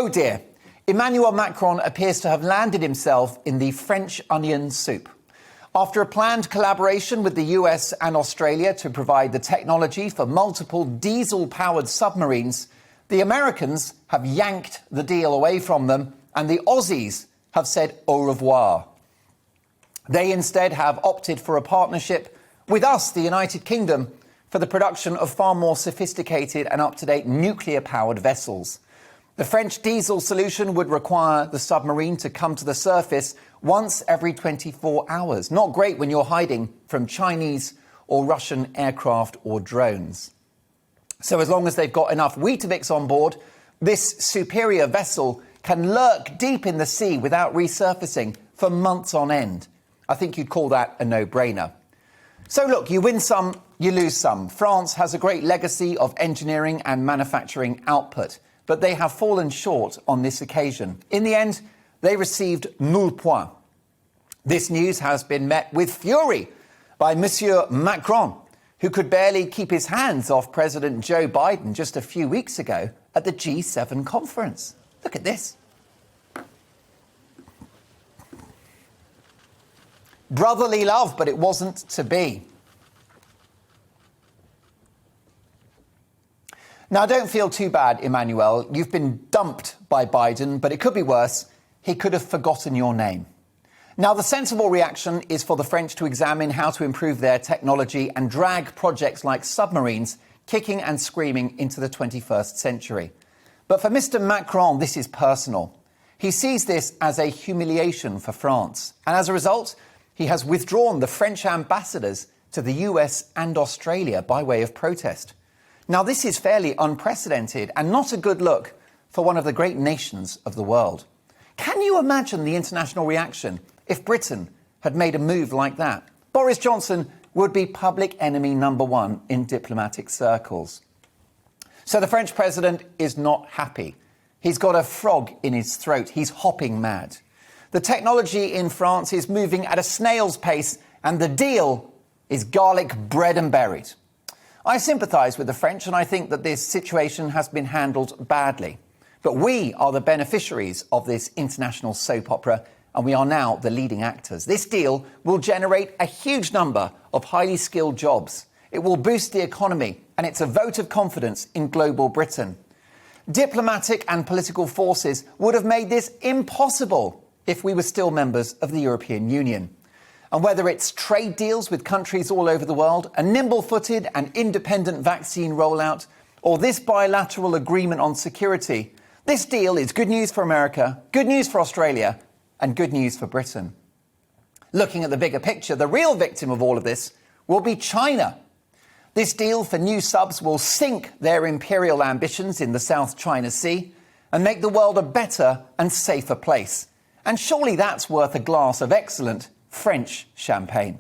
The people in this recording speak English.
Oh dear, Emmanuel Macron appears to have landed himself in the French onion soup. After a planned collaboration with the US and Australia to provide the technology for multiple diesel-powered submarines, the Americans have yanked the deal away from them and the Aussies have said au revoir. They instead have opted for a partnership with us, the United Kingdom, for the production of far more sophisticated and up-to-date nuclear-powered vessels. The French diesel solution would require the submarine to come to the surface once every 24 hours. Not great when you're hiding from Chinese or Russian aircraft or drones. So as long as they've got enough Weetabix on board, this superior vessel can lurk deep in the sea without resurfacing for months on end. I think you'd call that a no-brainer. So look, you win some, you lose some. France has a great legacy of engineering and manufacturing output, but they have fallen short on this occasion. In the end, they received nul point. This news has been met with fury by Monsieur Macron, who could barely keep his hands off President Joe Biden just a few weeks ago at the G7 conference. Look at this. Brotherly love, but it wasn't to be. Now, don't feel too bad, Emmanuel. You've been dumped by Biden, but it could be worse. He could have forgotten your name. Now, the sensible reaction is for the French to examine how to improve their technology and drag projects like submarines kicking and screaming into the 21st century. But for Mr. Macron, this is personal. He sees this as a humiliation for France. And as a result, he has withdrawn the French ambassadors to the US and Australia by way of protest. Now, this is fairly unprecedented and not a good look for one of the great nations of the world. Can you imagine the international reaction if Britain had made a move like that? Boris Johnson would be public enemy number one in diplomatic circles. So the French president is not happy. He's got a frog in his throat. He's hopping mad. The technology in France is moving at a snail's pace, and the deal is garlic bread and buried. I sympathise with the French, and I think that this situation has been handled badly. But we are the beneficiaries of this international soap opera, and we are now the leading actors. This deal will generate a huge number of highly skilled jobs. It will boost the economy, and it's a vote of confidence in global Britain. Diplomatic and political forces would have made this impossible if we were still members of the European Union. And whether it's trade deals with countries all over the world, a nimble-footed and independent vaccine rollout, or this bilateral agreement on security, this deal is good news for America, good news for Australia, and good news for Britain. Looking at the bigger picture, the real victim of all of this will be China. This deal for new subs will sink their imperial ambitions in the South China Sea and make the world a better and safer place. And surely that's worth a glass of excellent French champagne.